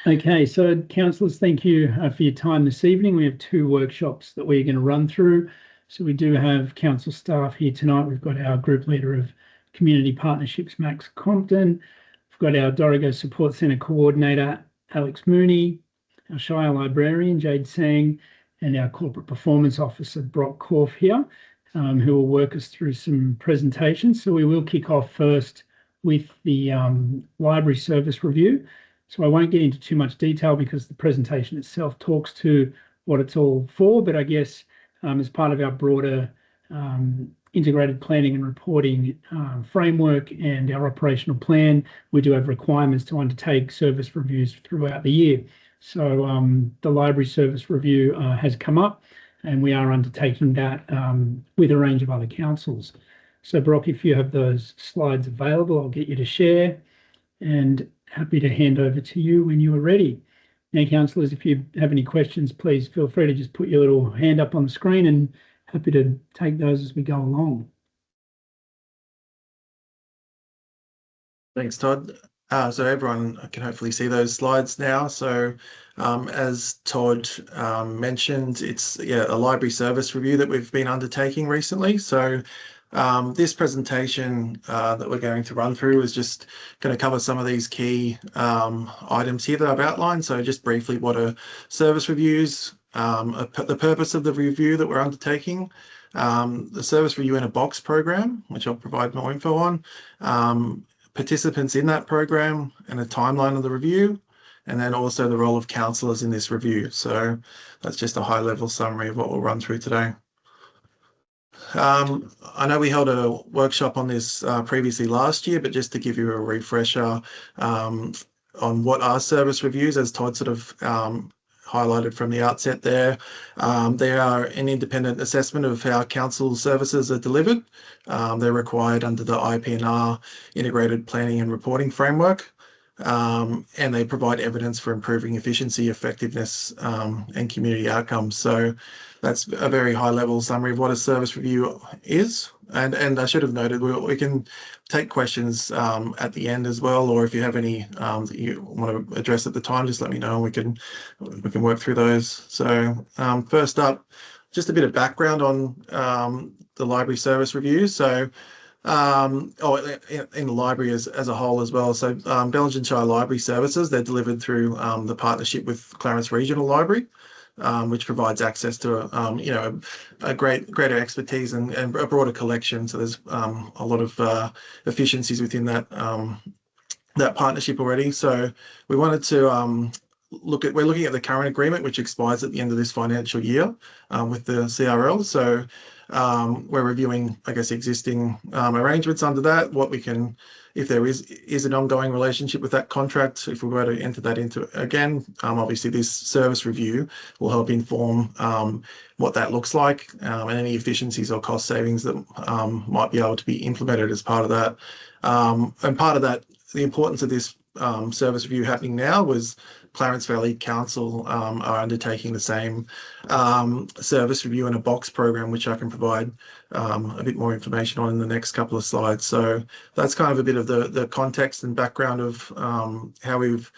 Okay, so councillors, thank you for your time this evening. We have two workshops that we're going to run through. So we do have council staff here tonight. We've got our group leader of community partnerships, Max Compton. We've got our Dorrigo Support Centre coordinator, Alex Mooney, our Shire librarian, Jade Sang, and our corporate performance officer, Brock Korf here, who will work us through some presentations. So we will kick off first with the library service review. So I won't get into too much detail because the presentation itself talks to what it's all for, but I guess as part of our broader integrated planning and reporting framework and our operational plan, we do have requirements to undertake service reviews throughout the year. So the library service review has come up, and we are undertaking that with a range of other councils. So Brock, if you have those slides available, I'll get you to share, and happy to hand over to you when you are ready. Now, councillors, if you have any questions, please feel free to just put your little hand up on the screen, and happy to take those as we go along. Thanks, Todd. So everyone can hopefully see those slides now. So as Todd mentioned, it's a library service review that we've been undertaking recently. So this presentation that we're going to run through is just going to cover some of these key items here that I've outlined. So just briefly, what are service reviews, the purpose of the review that we're undertaking, the service review in a box program, which I'll provide more info on, participants in that program and a timeline of the review, and then also the role of councillors in this review. So that's just a high-level summary of what we'll run through today. I know we held a workshop on this previously last year, but just to give you a refresher on what are service reviews, as Todd sort of highlighted from the outset there, they are an independent assessment of how council services are delivered. They're required under the IP&R Integrated Planning and Reporting Framework, and they provide evidence for improving efficiency, effectiveness, and community outcomes. So that's a very high-level summary of what a service review is. And I should have noted, we can take questions at the end as well, or if you have any that you want to address at the time, just let me know. We can work through those. So first up, just a bit of background on the library service review. So in the library as a whole as well. So Bellingen Shire Library Services, they're delivered through the partnership with Clarence Regional Library, which provides access to a greater expertise and a broader collection. So there's a lot of efficiencies within that that partnership already. So we wanted to we're looking at the current agreement, which expires at the end of this financial year with the CRL. So we're reviewing, I guess, existing arrangements under that, what we can, if there is an ongoing relationship with that contract, if we were to enter that into again, obviously this service review will help inform what that looks like and any efficiencies or cost savings that might be able to be implemented as part of that. And part of that, the importance of this service review happening now was Clarence Valley Council are undertaking the same service review in a box program, which I can provide a bit more information on in the next couple of slides. So that's kind of a bit of the context and background of how we've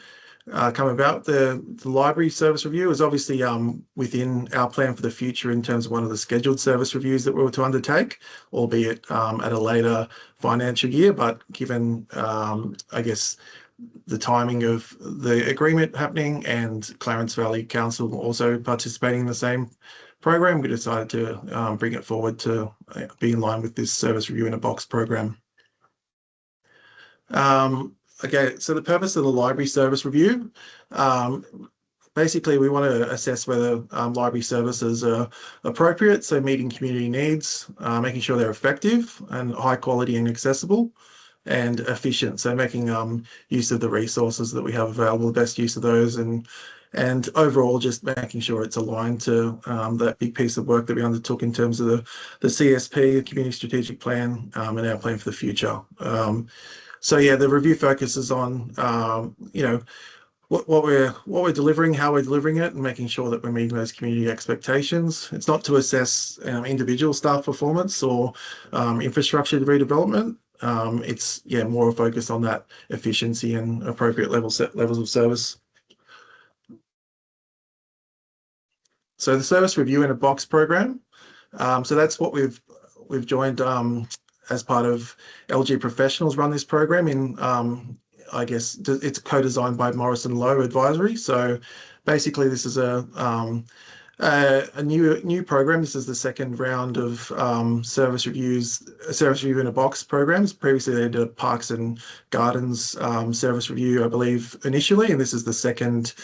come about. The library service review is obviously within our plan for the future in terms of one of the scheduled service reviews that we were to undertake, albeit at a later financial year. But given, I guess, the timing of the agreement happening and Clarence Valley Council also participating in the same program, we decided to bring it forward to be in line with this service review in a box program. Okay, so the purpose of the library service review, basically we want to assess whether library services are appropriate, so meeting community needs, making sure they're effective and high quality and accessible, and efficient, so making use of the resources that we have available, the best use of those, and overall just making sure it's aligned to that big piece of work that we undertook in terms of the CSP, the Community Strategic Plan, and our plan for the future. So yeah, the review focuses on what we're delivering, how we're delivering it, and making sure that we're meeting those community expectations. It's not to assess individual staff performance or infrastructure redevelopment. It's more focused on that efficiency and appropriate levels of service. So the service review in a box program. So that's what we've joined as part of LG Professionals run this program in. I guess it's co-designed by Morrison Lowe Advisory. So basically, this is a new program. This is the second round of service review in a box programs. Previously, they did Parks and Gardens service review, I believe, initially, and this is the second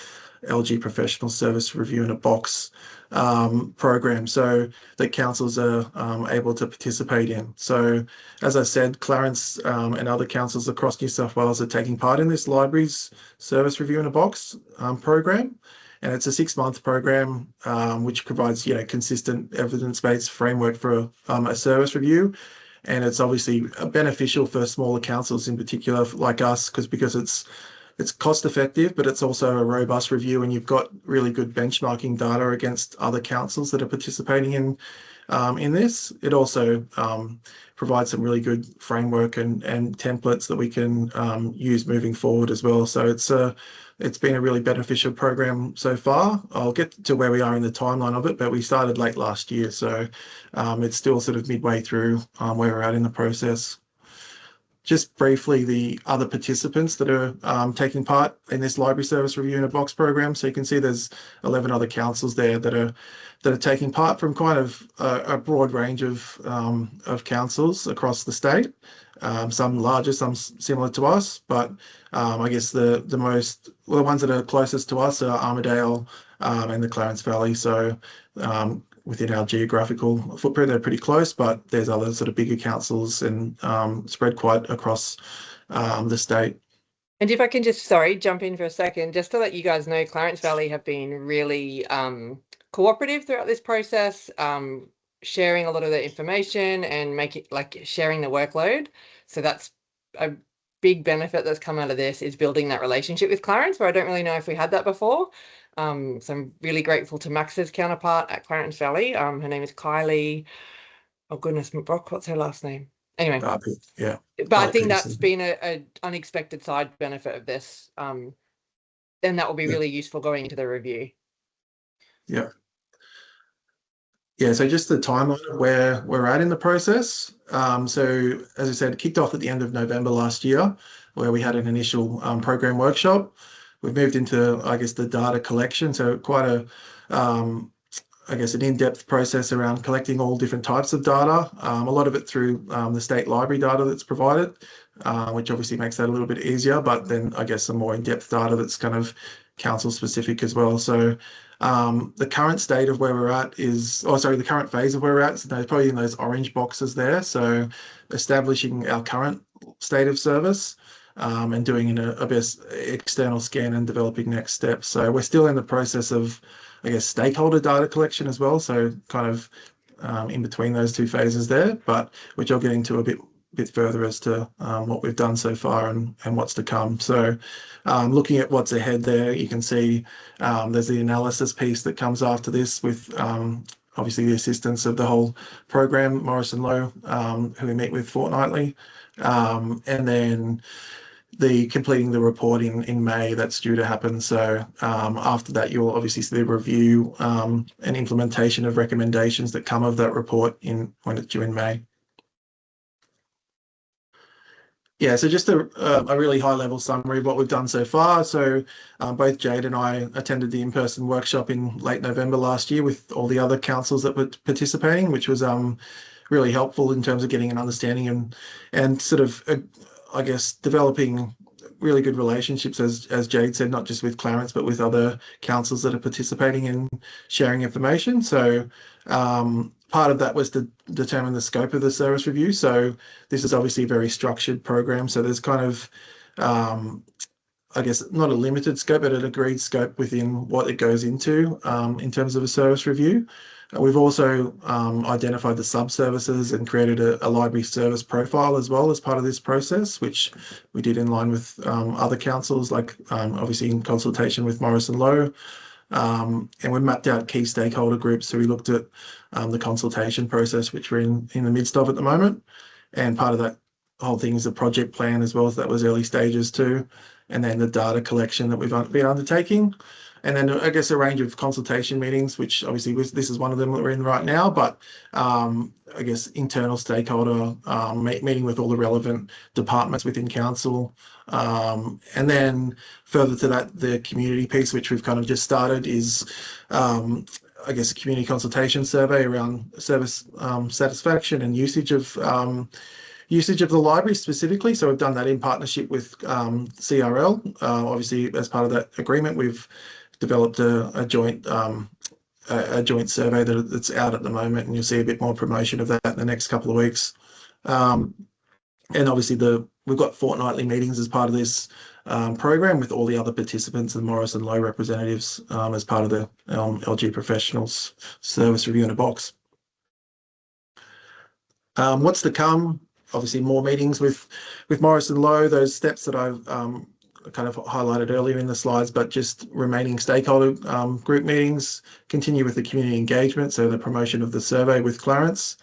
LG Professional Service Review in a Box program, so that councils are able to participate in. So, as I said, Clarence and other councils across New South Wales are taking part in this library's Service Review in a Box program. And it's a 6-month program which provides, consistent evidence-based framework for a service review. And it's obviously beneficial for smaller councils in particular, like us, because it's cost effective, but it's also a robust review, and you've got really good benchmarking data against other councils that are participating in this. It also provides some really good framework and templates that we can use moving forward as well. So it's been a really beneficial program so far. I'll get to where we are in the timeline of it, but we started late last year, so it's still sort of midway through where we're at in the process. Just briefly, the other participants that are taking part in this library service review in a box program. So you can see there's 11 other councils there that are taking part from kind of a broad range of councils across the state. Some larger, some similar to us, but I guess the ones that are closest to us are Armidale and the Clarence Valley. So within our geographical footprint, they're pretty close, but there's other sort of bigger councils and spread quite across the state. And if I can just, jump in for a second, just to let you guys know, Clarence Valley have been really cooperative throughout this process, sharing a lot of the information and sharing the workload. So that's a big benefit that's come out of this, is building that relationship with Clarence, where I don't really know if we had that before. So I'm really grateful to Max's counterpart at Clarence Valley. Her name is Kylie. Oh goodness, Brock, what's her last name? Anyway, yeah. But I think that's been a unexpected side benefit of this. And that will be really useful going into the review. Yeah. Yeah, so just the timeline of where we're at in the process. So as I said, kicked off at the end of November last year, where we had an initial program workshop. We've moved into, I guess, the data collection. So quite I guess, an in-depth process around collecting all different types of data, a lot of it through the state library data that's provided, which obviously makes that a little bit easier, but then I guess some more in-depth data that's kind of council specific as well. So the current state of where we're at the current phase of where we're at is probably in those orange boxes there. So establishing our current state of service and doing a best external scan and developing next steps. So we're still in the process of, I guess, stakeholder data collection as well. So kind of in between those two phases there, but which I'll get into a bit further as to what we've done so far and what's to come. So looking at what's ahead there, you can see there's the analysis piece that comes after this with obviously the assistance of the whole program, Morrison Lowe, who we meet with fortnightly. And then the completing the report in May, that's due to happen. So after that, you'll obviously see the review and implementation of recommendations that come of that report when it's due in May. Yeah, so just a really high-level summary of what we've done so far. So both Jade and I attended the in-person workshop in late November last year with all the other councils that were participating, which was really helpful in terms of getting an understanding and sort of, I guess, developing really good relationships, as Jade said, not just with Clarence, but with other councils that are participating in sharing information. So part of that was to determine the scope of the service review. So this is obviously a very structured program. So there's kind of, I guess, not a limited scope, but an agreed scope within what it goes into in terms of a service review. We've also identified the sub-services and created a library service profile as well as part of this process, which we did in line with other councils, like obviously in consultation with Morrison Lowe. And we mapped out key stakeholder groups. So we looked at the consultation process, which we're in the midst of at the moment. And part of that whole thing is a project plan as well, as that was early stages too. And then the data collection that we've been undertaking. And then I guess a range of consultation meetings, which obviously this is one of them that we're in right now, but I guess internal stakeholder meeting with all the relevant departments within council. And then further to that, the community piece, which we've kind of just started, is I guess a community consultation survey around service satisfaction and usage of the library specifically. So we've done that in partnership with CRL. Obviously, as part of that agreement, we've developed a joint survey that's out at the moment, and you'll see a bit more promotion of that in the next couple of weeks. And obviously, we've got fortnightly meetings as part of this program with all the other participants and Morris and Lowe representatives as part of the LG Professionals Service Review in a Box. What's to come? Obviously, more meetings with Morris and Lowe, those steps that I've kind of highlighted earlier in the slides, but just remaining stakeholder group meetings, continue with the community engagement, so the promotion of the survey with Clarence,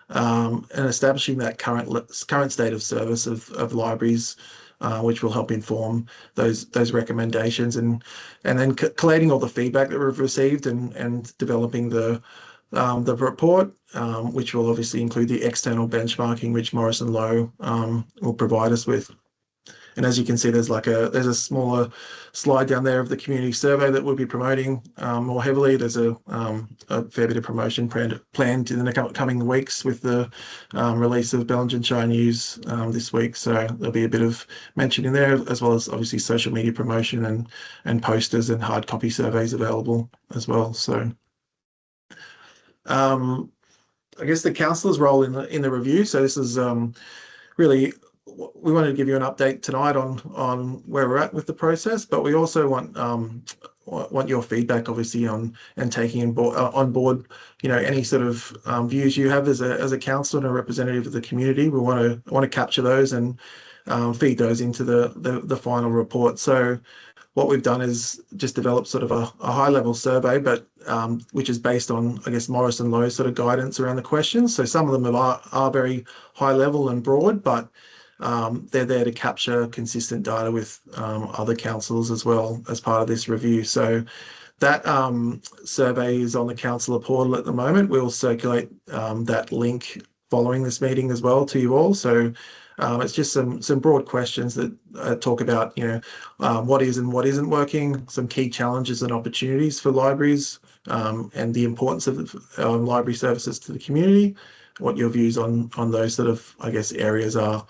and establishing that current state of service of libraries, which will help inform those recommendations, and then collating all the feedback that we've received and developing the report, which will obviously include the external benchmarking, which Morris and Lowe will provide us with. And as you can see, there's a smaller slide down there of the community survey that we'll be promoting more heavily. There's a fair bit of promotion planned in the coming weeks with the release of Bellingen Shire News this week. So there'll be a bit of mention in there, as well as obviously social media promotion and posters and hard copy surveys available as well. So I guess the councillor's role in the review. So this is really, we wanted to give you an update tonight on where we're at with the process, but we also want your feedback, obviously, on and taking on board, any sort of views you have as a councillor and a representative of the community. We want to capture those and feed those into the final report. So what we've done is just develop sort of a high level survey, but which is based on, I guess, Morris and Lowe's sort of guidance around the questions. So some of them are very high level and broad, but they're there to capture consistent data with other councils as well as part of this review. So that survey is on the councillor portal at the moment. We'll circulate that link following this meeting as well to you all. So it's just some broad questions that talk about, what is and what isn't working, some key challenges and opportunities for libraries, and the importance of library services to the community, what your views on those sort of, I guess, areas are.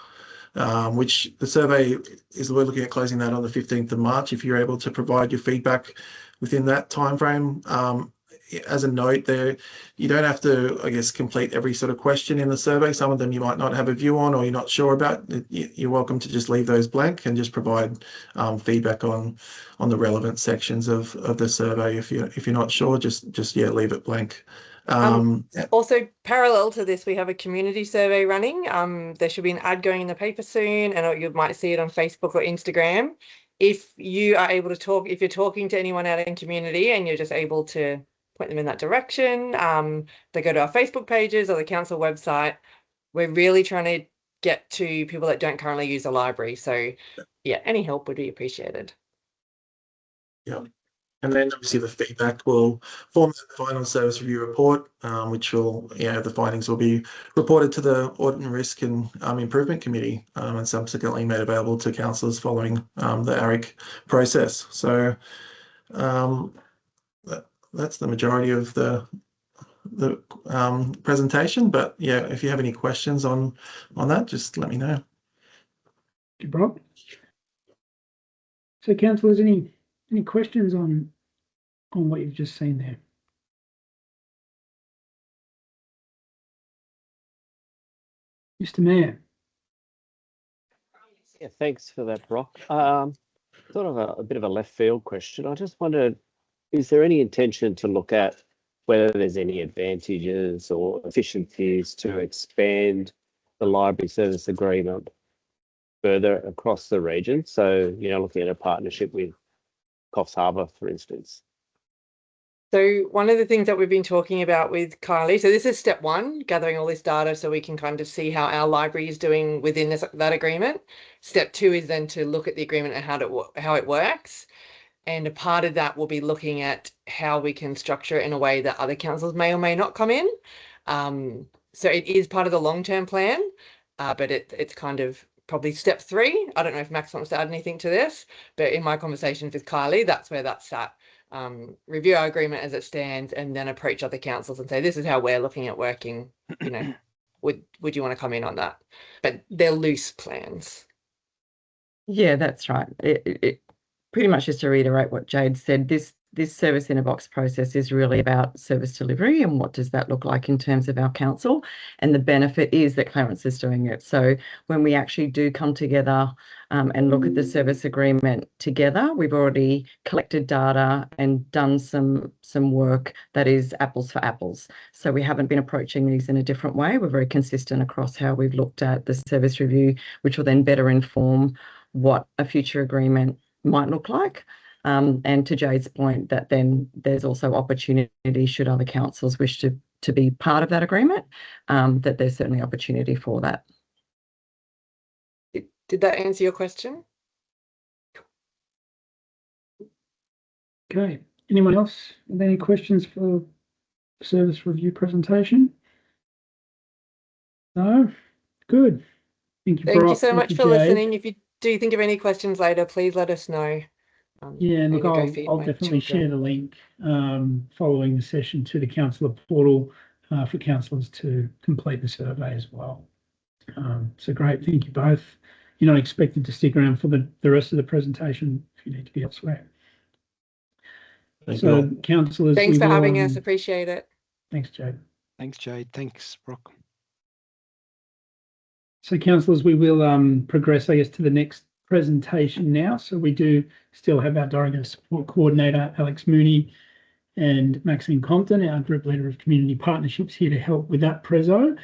Which the survey is, we're looking at closing that on the 15th of March. If you're able to provide your feedback within that timeframe. As a note there, you don't have to, I guess, complete every sort of question in the survey. Some of them you might not have a view on or you're not sure about. You're welcome to just leave those blank and just provide feedback on the relevant sections of the survey. If you're not sure, just leave it blank. Also, parallel to this, we have a community survey running. There should be an ad going in the paper soon, and you might see it on Facebook or Instagram. If you are able to talk, if you're talking to anyone out in community and you're just able to point them in that direction, they go to our Facebook pages or the council website. We're really trying to get to people that don't currently use the library. So yeah, any help would be appreciated. Yeah. And then obviously the feedback will form the final service review report, which will, the findings will be reported to the Audit and Risk and Improvement Committee and subsequently made available to councillors following the ARIC process. So that's the majority of the presentation. But yeah, if you have any questions on that, just let me know. Thank you, Brock. So, councillors, any questions on what you've just seen there? Mr. Mayor. Yeah, thanks for that, Brock. Sort of a bit of a left field question. I just wondered, is there any intention to look at whether there's any advantages or efficiencies to expand the library service agreement further across the region? So, looking at a partnership with Coffs Harbour, for instance. So one of the things that we've been talking about with Kylie, so this is step one, gathering all this data so we can kind of see how our library is doing within that agreement. Step two is then to look at the agreement and how it works. And a part of that will be looking at how we can structure it in a way that other councils may or may not come in. So it is part of the long-term plan, but it's kind of probably step 3. I don't know if Max wants to add anything to this, but in my conversations with Kylie, that's where that's at. Review our agreement as it stands and then approach other councils and say, this is how we're looking at working, you know, would you want to come in on that? But they're loose plans. Yeah, that's right. It pretty much, just to reiterate what Jade said, this service in a box process is really about service delivery and what does that look like in terms of our council, and the benefit is that Clarence is doing it. So when we actually do come together and look at the service agreement together, we've already collected data and done some work that is apples for apples. So we haven't been approaching these in a different way. We're very consistent across how we've looked at the service review, which will then better inform what a future agreement might look like. And to Jade's point, that then there's also opportunity, should other councils wish to be part of that agreement, that there's certainly opportunity for that. Did that answer your question? Okay. Anyone else with any questions for the service review presentation? No? Good. Thank you, Thank Brock. you so Thank much you, for Jade. listening. If you do think of any questions later, please let us know. Yeah, and look, I'll my definitely share children. the link following the session to the councillor portal for councillors to complete the survey as well. So great, thank you both. You're not expected to stick around for the rest of the presentation if you need to be elsewhere. Thank you all. So councillors, Thanks for having us. Appreciate it. Thanks, Jade. Thanks, Jade. Thanks, Brock. So councillors, we will progress, I guess, to the next presentation now. So we do still have our Dorrigo Support Coordinator, Alex Mooney, and Maxine Compton, our Group Leader of Community Partnerships, here to help with that prezo.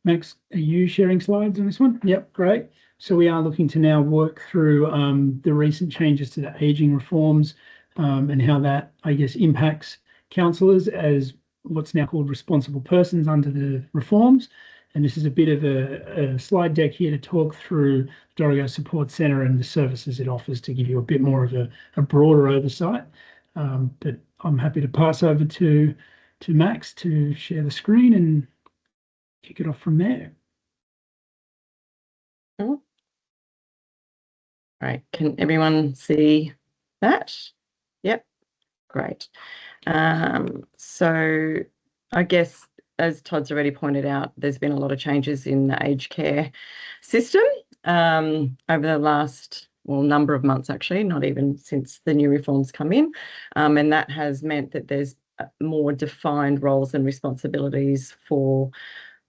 Max, are you sharing slides on this one? Yep, great. So we are looking to now work through the recent changes to the ageing reforms and how that, I guess, impacts councillors as what's now called responsible persons under the reforms. And this is a bit of a slide deck here to talk through Dorrigo Support Centre and the services it offers to give you a bit more of a broader oversight. But I'm happy to pass over to Max to share the screen and kick it off from there. Right, can everyone see that? Yep, great. So I guess, as Todd's already pointed out, there's been a lot of changes in the aged care system over the last, well, number of months, actually, not even since the new reforms come in. And that has meant that there's more defined roles and responsibilities for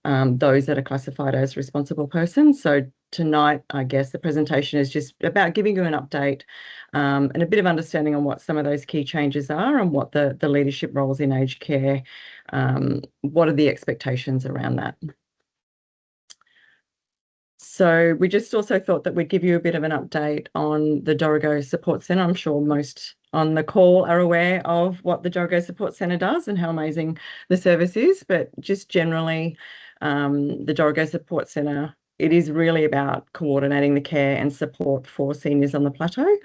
those that are classified as responsible persons. So tonight, I guess the presentation is just about giving you an update and a bit of understanding on what some of those key changes are and what the leadership roles in aged care, what are the expectations around that. So we just also thought that we'd give you a bit of an update on the Dorrigo Support Centre. I'm sure most on the call are aware of what the Dorrigo Support Centre does and how amazing the service is, but just generally, the Dorrigo Support Centre, it is really about coordinating the care and support for seniors on the plateau.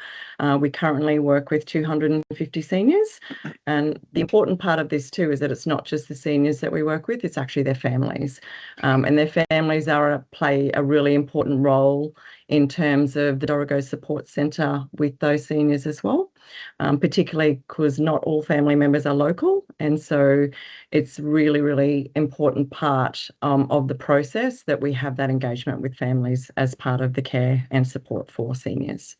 We currently work with 250 seniors, and the important part of this too is that it's not just the seniors that we work with, it's actually their families. And their families play a really important role in terms of the Dorrigo Support Centre with those seniors as well, particularly because not all family members are local. And so it's really, really important part of the process that we have that engagement with families as part of the care and support for seniors.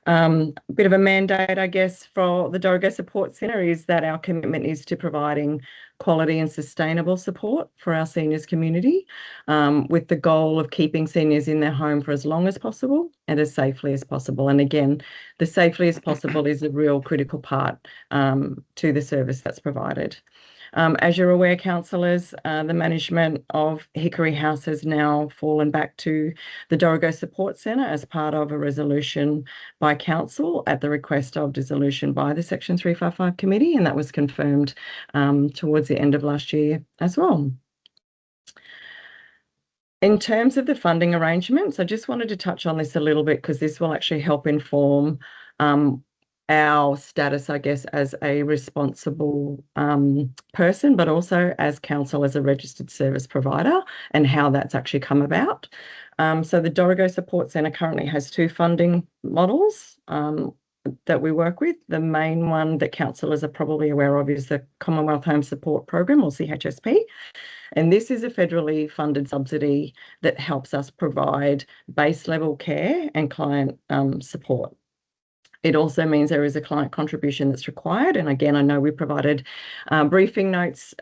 A bit of a mandate, I guess, for the Dorrigo Support Centre is that our commitment is to providing quality and sustainable support for our seniors community, with the goal of keeping seniors in their home for as long as possible and as safely as possible. And again, the safely as possible is a real critical part to the service that's provided. As you're aware, councillors, the management of Hickory House has now fallen back to the Dorrigo Support Centre as part of a resolution by council at the request of dissolution by the Section 355 committee, and that was confirmed towards the end of last year as well. In terms of the funding arrangements, I just wanted to touch on this a little bit because this will actually help inform our status, I guess, as a responsible person, but also as council, as a registered service provider, and how that's actually come about. So the Dorrigo Support Centre currently has 2 funding models that we work with. The main one that councillors are probably aware of is the Commonwealth Home Support Program, or CHSP. And this is a federally funded subsidy that helps us provide base level care and client support. It also means there is a client contribution that's required. And again, I know we provided briefing notes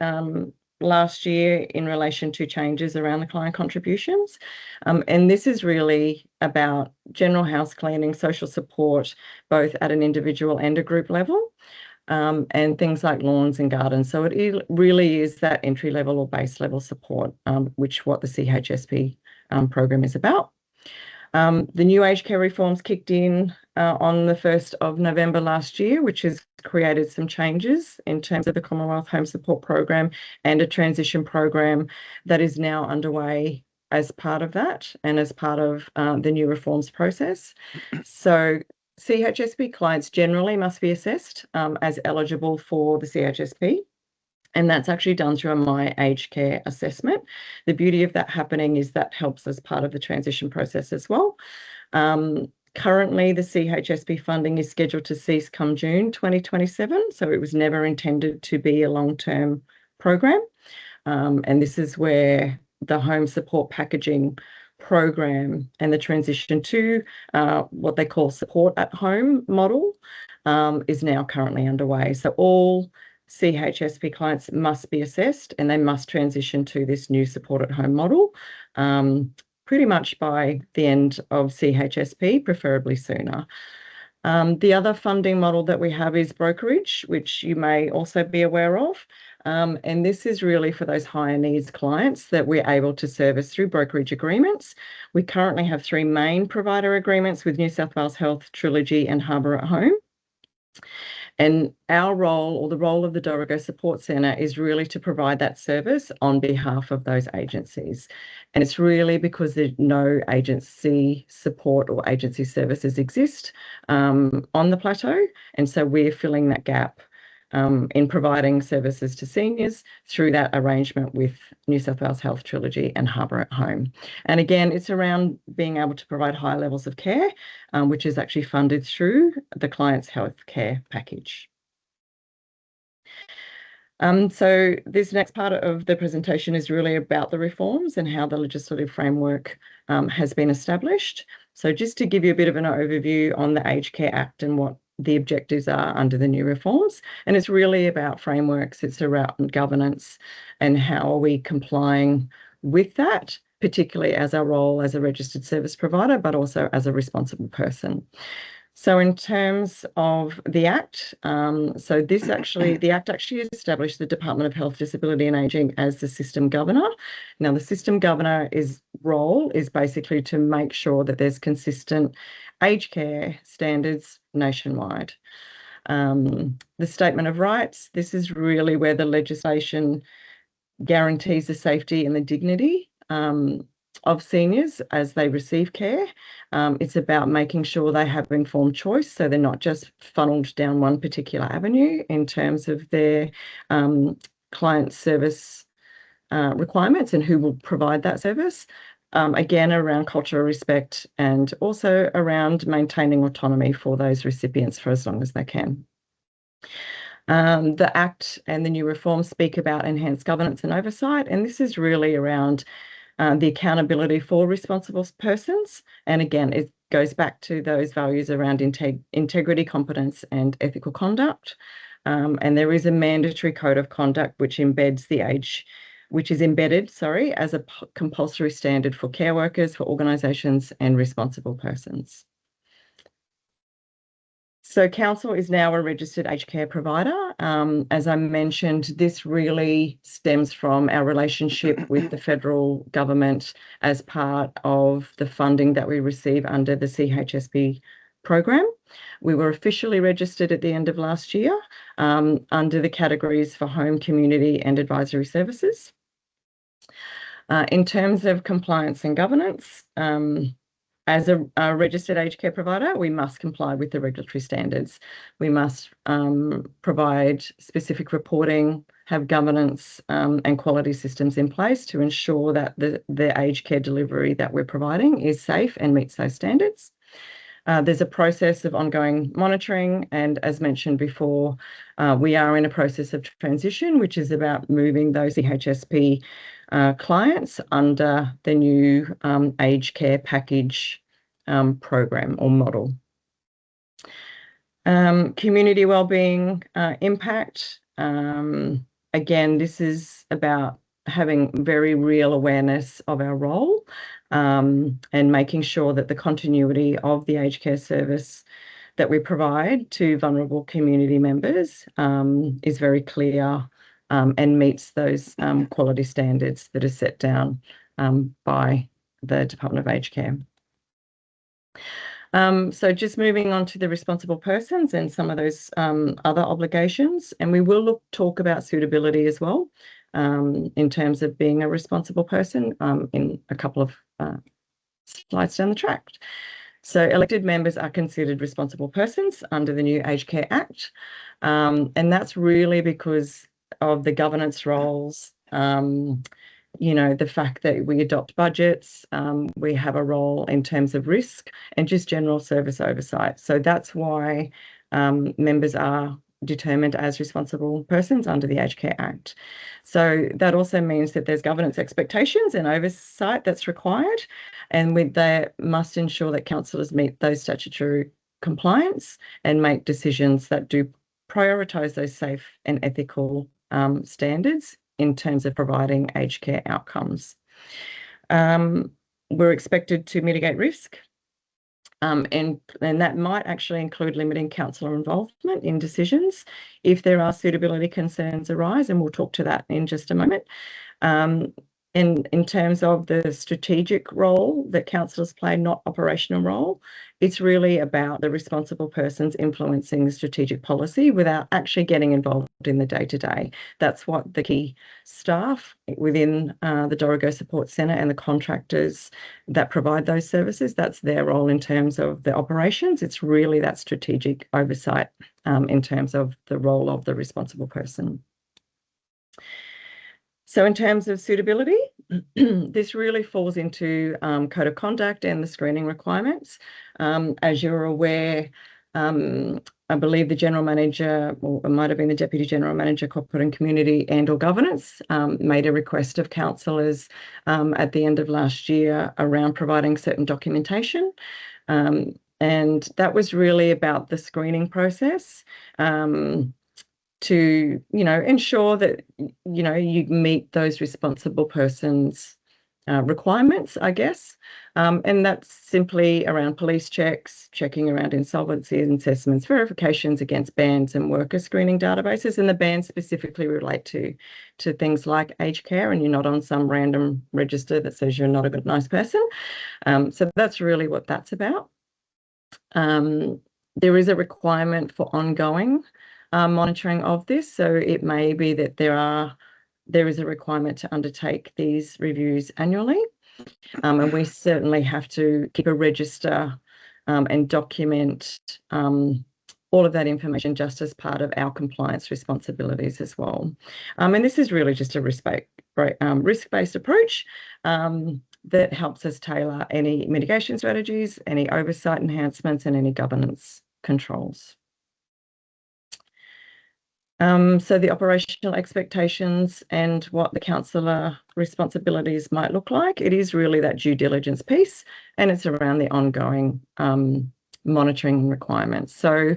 last year in relation to changes around the client contributions. And this is really about general house cleaning, social support, both at an individual and a group level, and things like lawns and gardens. So it really is that entry level or base level support, which what the CHSP program is about. The new aged care reforms kicked in on the 1st of November last year, which has created some changes in terms of the Commonwealth Home Support Program and a transition program that is now underway as part of that and as part of the new reforms process. So CHSP clients generally must be assessed as eligible for the CHSP. And that's actually done through a My Aged Care assessment. The beauty of that happening is that helps as part of the transition process as well. Currently, the CHSP funding is scheduled to cease come June 2027. So it was never intended to be a long-term program. And this is where the home support packaging program and the transition to what they call support at home model is now currently underway. So all CHSP clients must be assessed and they must transition to this new support at home model pretty much by the end of CHSP, preferably sooner. The other funding model that we have is brokerage, which you may also be aware of. And this is really for those higher needs clients that we're able to service through brokerage agreements. We currently have 3 main provider agreements with New South Wales Health, Trilogy and Harbour at Home. And our role, or the role of the Dorrigo Support Centre, is really to provide that service on behalf of those agencies. And it's really because there's no agency support or agency services exist on the plateau. And so we're filling that gap in providing services to seniors through that arrangement with New South Wales Health, Trilogy and Harbour at Home. And again, it's around being able to provide high levels of care, which is actually funded through the client's health care package. So this next part of the presentation is really about the reforms and how the legislative framework has been established. So just to give you a bit of an overview on the Aged Care Act and what the objectives are under the new reforms. And it's really about frameworks, it's around governance and how are we complying with that, particularly as our role as a registered service provider, but also as a responsible person. So in terms of the Act, the Act actually established the Department of Health, Disability and Ageing as the system governor. Now, the system governor's role is basically to make sure that there's consistent aged care standards nationwide. The Statement of Rights, this is really where the legislation guarantees the safety and the dignity of seniors as they receive care. It's about making sure they have informed choice, so they're not just funneled down one particular avenue in terms of their client service requirements and who will provide that service. Again, around cultural respect and also around maintaining autonomy for those recipients for as long as they can. The Act and the new reforms speak about enhanced governance and oversight, and this is really around the accountability for responsible persons. And again, it goes back to those values around integrity, competence and ethical conduct. And there is a mandatory code of conduct which embeds as a compulsory standard for care workers, for organisations and responsible persons. So Council is now a registered aged care provider. As I mentioned, this really stems from our relationship with the federal government as part of the funding that we receive under the CHSP program. We were officially registered at the end of last year under the categories for home, community and advisory services. In terms of compliance and governance, as a registered aged care provider, we must comply with the regulatory standards. We must provide specific reporting, have governance and quality systems in place to ensure that the aged care delivery that we're providing is safe and meets those standards. There's a process of ongoing monitoring, and as mentioned before, we are in a process of transition, which is about moving those CHSP clients under the new aged care package program or model. Community wellbeing impact. Again, this is about having very real awareness of our role and making sure that the continuity of the aged care service that we provide to vulnerable community members is very clear and meets those quality standards that are set down by the Department of Aged Care. So just moving on to the responsible persons and some of those other obligations, and we will talk about suitability as well in terms of being a responsible person in a couple of slides down the track. So elected members are considered responsible persons under the new Aged Care Act, and that's really because of the governance roles, you know, the fact that we adopt budgets, we have a role in terms of risk and just general service oversight. So that's why members are determined as responsible persons under the Aged Care Act. So that also means that there's governance expectations and oversight that's required, and they must ensure that councillors meet those statutory compliance and make decisions that do prioritise those safe and ethical standards in terms of providing aged care outcomes. We're expected to mitigate risk, and that might actually include limiting councillor involvement in decisions if there are suitability concerns arise, and we'll talk to that in just a moment. In terms of the strategic role that councillors play, not operational role, it's really about the responsible persons influencing the strategic policy without actually getting involved in the day-to-day. That's what the key staff within the Dorrigo Support Centre and the contractors that provide those services, that's their role in terms of the operations. It's really that strategic oversight in terms of the role of the responsible person. So in terms of suitability, this really falls into code of conduct and the screening requirements. As you're aware, I believe the General Manager, or it might have been the Deputy General Manager, Corporate and Community and or Governance, made a request of councillors at the end of last year around providing certain documentation. And that was really about the screening process. To, you know, ensure that, you know, you meet those responsible persons requirements, I guess. And that's simply around police checks, checking around insolvency assessments, verifications against bans and worker screening databases. And the bans specifically relate to things like aged care, and you're not on some random register that says you're not a good, nice person. So that's really what that's about. There is a requirement for ongoing monitoring of this, so it may be that there is a requirement to undertake these reviews annually, and we certainly have to keep a register and document all of that information just as part of our compliance responsibilities as well. And this is really just a risk-based approach that helps us tailor any mitigation strategies, any oversight enhancements, and any governance controls. So the operational expectations and what the councillor responsibilities might look like, it is really that due diligence piece, and it's around the ongoing monitoring requirements. So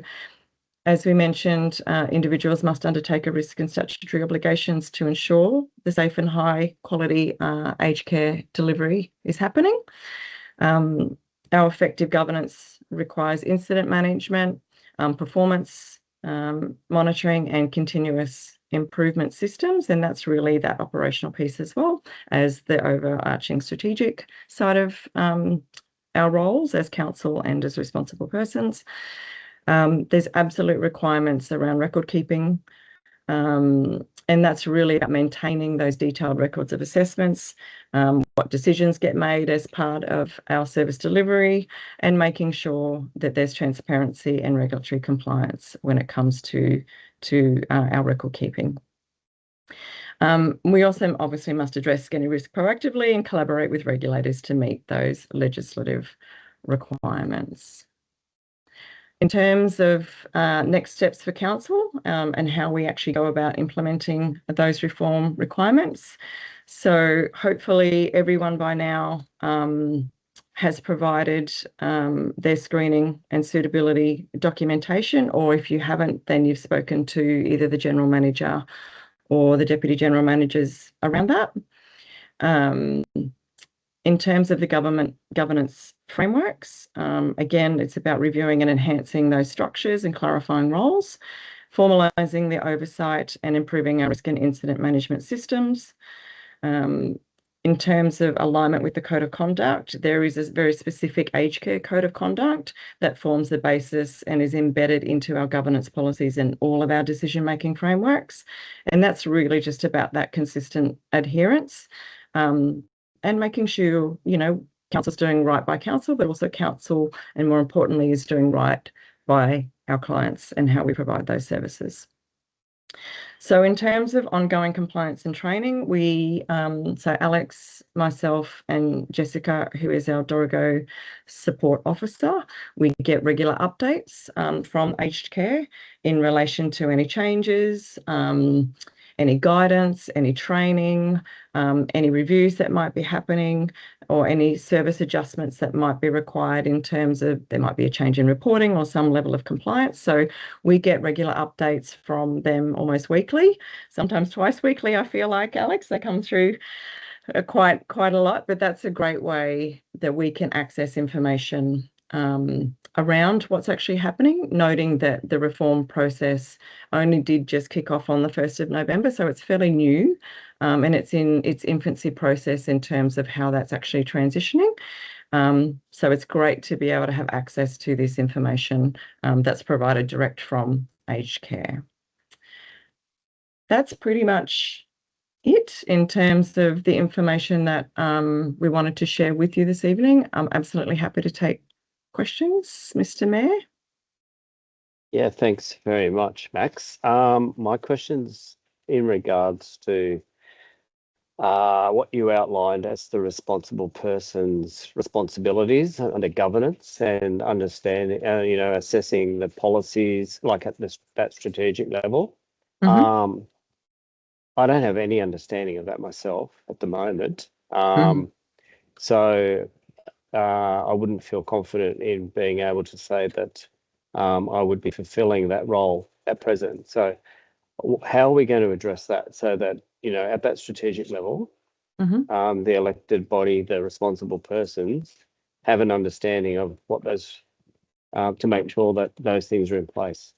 as we mentioned, individuals must undertake a risk and statutory obligations to ensure the safe and high quality aged care delivery is happening. Our effective governance requires incident management, performance monitoring and continuous improvement systems, and that's really that operational piece as well as the overarching strategic side of our roles as council and as responsible persons. There's absolute requirements around record keeping, And that's really about maintaining those detailed records of assessments, what decisions get made as part of our service delivery, and making sure that there's transparency and regulatory compliance when it comes to our record keeping. We also obviously must address any risk proactively and collaborate with regulators to meet those legislative requirements. In terms of next steps for council and how we actually go about implementing those reform requirements. So hopefully everyone by now has provided their screening and suitability documentation, or if you haven't, then you've spoken to either the General Manager or the Deputy General Managers around that. In terms of the governance frameworks, again, it's about reviewing and enhancing those structures and clarifying roles, formalising the oversight and improving our risk and incident management systems. In terms of alignment with the Code of Conduct, there is a very specific aged care Code of Conduct that forms the basis and is embedded into our governance policies and all of our decision-making frameworks. And that's really just about that consistent adherence. And making sure, you know, council's doing right by council, but also council, and more importantly, is doing right by our clients and how we provide those services. So in terms of ongoing compliance and training, we, so Alex, myself and Jessica, who is our Dorigo support officer, we get regular updates from aged care in relation to any changes, any guidance, any training, any reviews that might be happening, or any service adjustments that might be required in terms of there might be a change in reporting or some level of compliance. So we get regular updates from them almost weekly, sometimes twice weekly, I feel like, Alex. They come through quite a lot, but that's a great way that we can access information around what's actually happening, noting that the reform process only did just kick off on the 1st of November, so it's fairly new, and it's in its infancy process in terms of how that's actually transitioning. So it's great to be able to have access to this information that's provided direct from aged care. That's pretty much it in terms of the information that we wanted to share with you this evening. I'm absolutely happy to take questions, Mr. Mayor. Yeah, thanks very much, Max. My question's in regards to what you outlined as the responsible person's responsibilities under governance and understanding, you know, assessing the policies like at that strategic level. Mm-hmm. I don't have any understanding of that myself at the moment. So I wouldn't feel confident in being able to say that I would be fulfilling that role at present. So how are we going to address that so that, you know, at that strategic level, the elected body, the responsible persons have an understanding of what those, to make sure that those things are in place?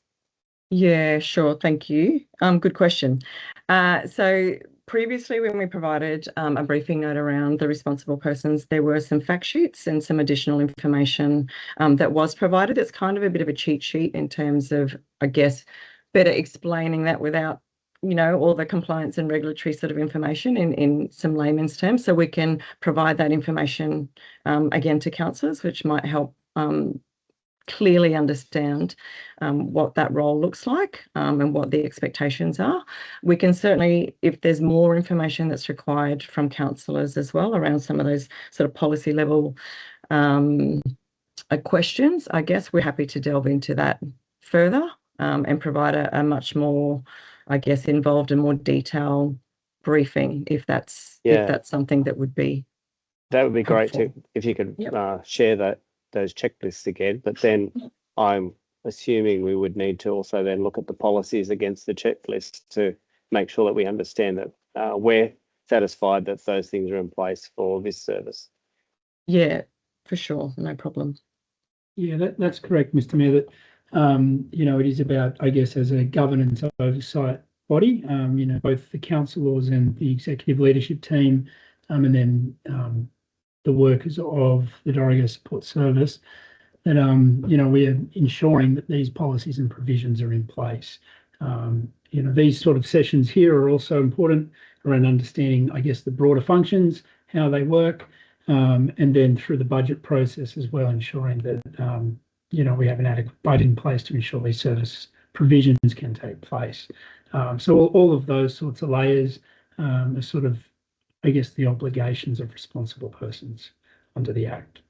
Yeah, sure. Thank you. Good question. So previously, when we provided a briefing note around the responsible persons, there were some fact sheets and some additional information that was provided. It's kind of a bit of a cheat sheet in terms of, I guess, better explaining that without, you know, all the compliance and regulatory sort of information in some layman's terms. So we can provide that information again to councillors, which might help clearly understand what that role looks like and what the expectations are. We can certainly, if there's more information that's required from councillors as well around some of those sort of policy level questions, I guess we're happy to delve into that further and provide a much more, I guess, involved and more detailed briefing if that's something that would be. That would be helpful. great too, if you could share those checklists again, but then I'm assuming we would need to also then look at the policies against the checklist to make sure that we understand that we're satisfied that those things are in place for this service. Yeah, for sure, no problem. Yeah, that's correct, Mr. Mayor, that, you know, it is about, I guess, as a governance oversight body, you know, both the councillors and the executive leadership team, and then the workers of the Dorigo Support Service, that, you know, we are ensuring that these policies and provisions are in place. You know, these sort of sessions here are also important around understanding, I guess, the broader functions, how they work, and then through the budget process as well, ensuring that, you know, we have an adequate budget in place to ensure these service provisions can take place. So all of those sorts of layers are sort of, I guess, the obligations of responsible persons under the Act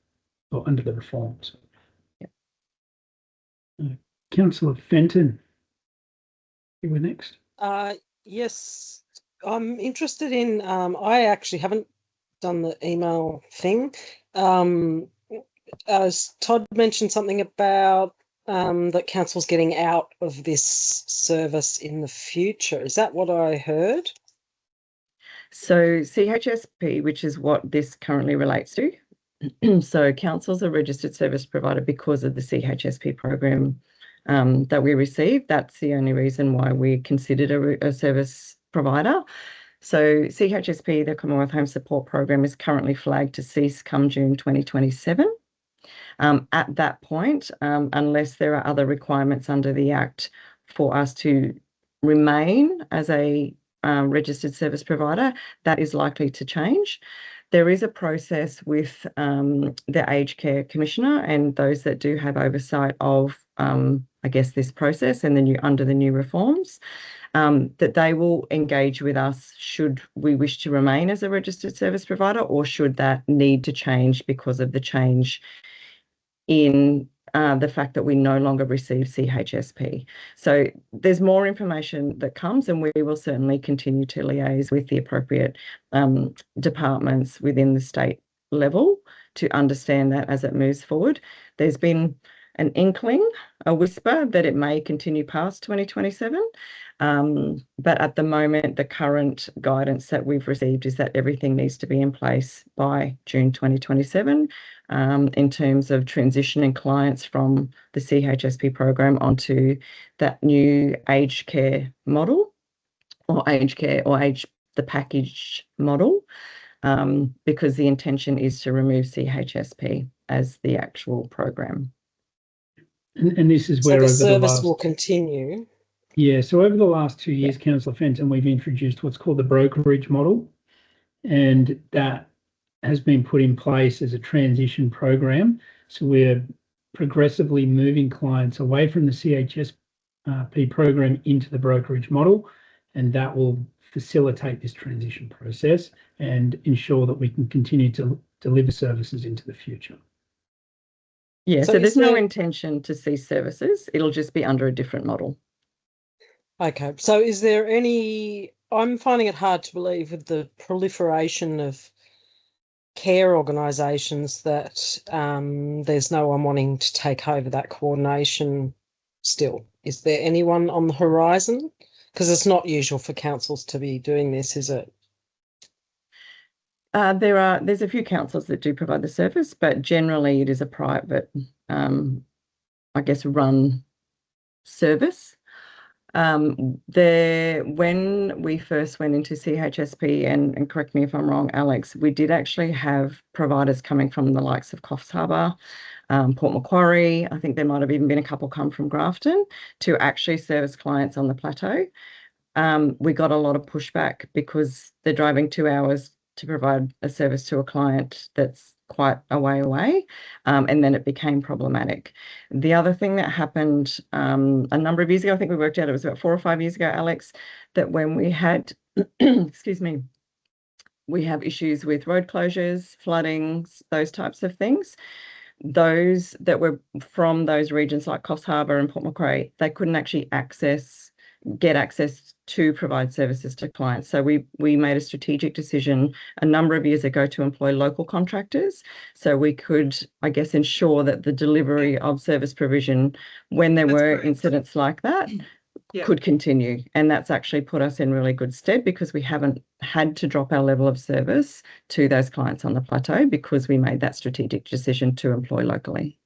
or under the reforms. Councillor Fenton, you were next. Yes, I'm interested in, I actually haven't done the email thing. As Todd mentioned something about that council's getting out of this service in the future. Is that what I heard? So CHSP, which is what this currently relates to. So council's a registered service provider because of the CHSP program that we received. That's the only reason why we considered a service provider. So CHSP, the Commonwealth Home Support Program, is currently flagged to cease come June 2027. At that point, unless there are other requirements under the Act for us to remain as a registered service provider, that is likely to change. There is a process with the Aged Care Commissioner and those that do have oversight of, I guess, this process and under the new reforms, that they will engage with us should we wish to remain as a registered service provider, or should that need to change because of the change in the fact that we no longer receive CHSP. So there's more information that comes, and we will certainly continue to liaise with the appropriate departments within the state level to understand that as it moves forward. There's been an inkling, a whisper that it may continue past 2027. But at the moment, the current guidance that we've received is that everything needs to be in place by June 2027 in terms of transitioning clients from the CHSP program onto that new aged care model, or the package model, because the intention is to remove CHSP as the actual program. And this is where so the service will continue. Yeah, so over the last 2 years, Councillor Fenton, we've introduced what's called the brokerage model, and that has been put in place as a transition program. So we're progressively moving clients away from the CHSP program into the brokerage model, and that will facilitate this transition process and ensure that we can continue to deliver services into the future. Yeah, so there's no intention to cease services. It'll just be under a different model. Okay, so is there any, I'm finding it hard to believe with the proliferation of care organisations that there's no one wanting to take over that coordination still. Is there anyone on the horizon? Because it's not usual for councils to be doing this, is it? There's a few councils that do provide the service, but generally it is a private, I guess, run service. When we first went into CHSP, and correct me if I'm wrong, Alex, we did actually have providers coming from the likes of Coffs Harbour, Port Macquarie. I think there might have even been a couple come from Grafton to actually service clients on the plateau. We got a lot of pushback because they're driving 2 hours to provide a service to a client that's quite a way away, and then it became problematic. The other thing that happened a number of years ago, I think we worked out it was about 4 or 5 years ago, Alex, that when we had, excuse me, we have issues with road closures, floodings, those types of things. Those that were from those regions like Coffs Harbour and Port Macquarie, they couldn't actually get access to provide services to clients. So we made a strategic decision a number of years ago to employ local contractors, so we could, I guess, ensure that the delivery of service provision when there were incidents like that could continue. And that's actually put us in really good stead, because we haven't had to drop our level of service to those clients on the plateau because we made that strategic decision to employ locally.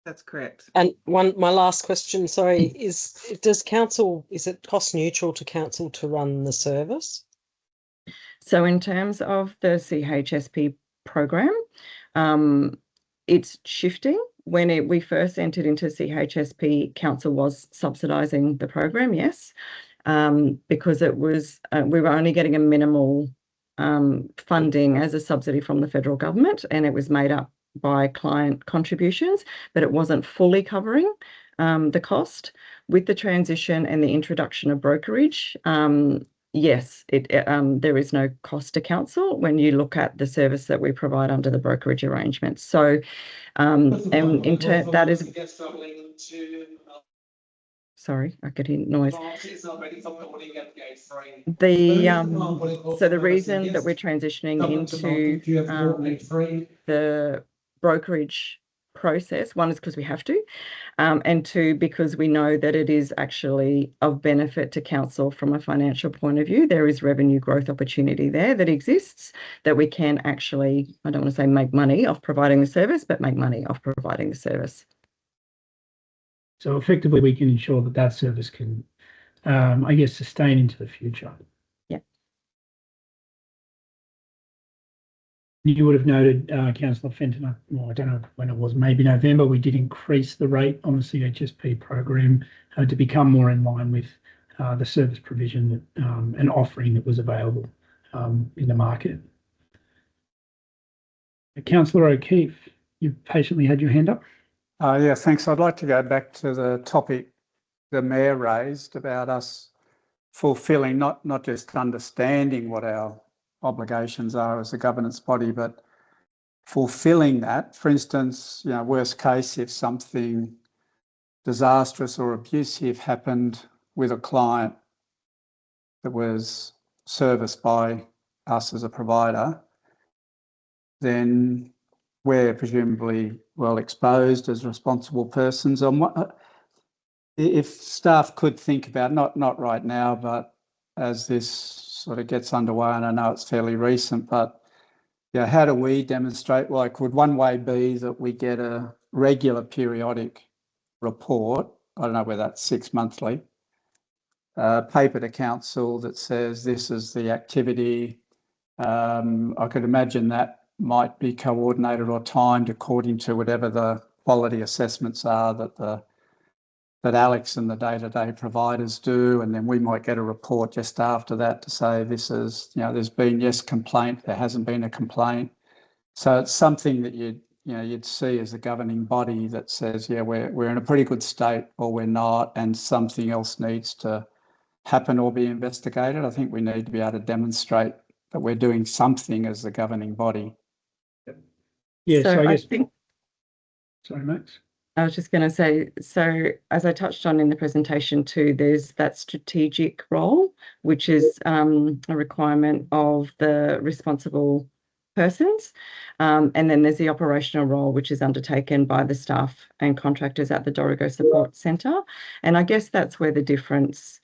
That's correct. And my last question, sorry, is it cost neutral to council to run the service? So in terms of the CHSP program, it's shifting when we first entered into CHSP, council was subsidising the program, yes, because it was we were only getting a minimal funding as a subsidy from the federal government, and it was made up by client contributions, but it wasn't fully covering the cost. With the transition and the introduction of brokerage, yes, there is no cost to council when you look at the service that we provide under the brokerage arrangement. So, that is. Sorry, I could hear noise. So the reason that we're transitioning into the brokerage process, one is because we have to, and two, because we know that it is actually of benefit to council from a financial point of view. There is revenue growth opportunity there that exists that we can actually, I don't want to say make money off providing the service, but make money off providing the service. So effectively, we can ensure that that service can, I guess, sustain into the future. Yeah. You would have noted, Councillor Fenton, well, I don't know when it was, maybe November, we did increase the rate on the CHSP program to become more in line with the service provision that, and offering that was available in the market. Councillor O'Keefe, you've patiently had your hand up. Yeah, thanks. I'd like to go back to the topic the Mayor raised about us fulfilling, not just understanding what our obligations are as a governance body, but fulfilling that. For instance, you know, worst case, if something disastrous or abusive happened with a client that was serviced by us as a provider, then we're presumably well exposed as responsible persons. If staff could think about, not right now, but as this sort of gets underway, and I know it's fairly recent, but yeah, how do we demonstrate? Like, would one way be that we get a regular periodic report? I don't know whether that's 6 monthly, paper to council that says this is the activity. I could imagine that might be coordinated or timed according to whatever the quality assessments are that Alex and the day-to-day providers do, and then we might get a report just after that to say this is, you know, there's been yes complaint, there hasn't been a complaint. So it's something that you'd see as a governing body that says, yeah, we're in a pretty good state, or we're not, and something else needs to happen or be investigated. I think we need to be able to demonstrate that we're doing something as the governing body. Yeah, so I guess. think. Sorry, Max. I was just going to say, so as I touched on in the presentation too, there's that strategic role, which is a requirement of the responsible persons. And then there's the operational role, which is undertaken by the staff and contractors at the Dorrigo Support Centre. And I guess that's where the difference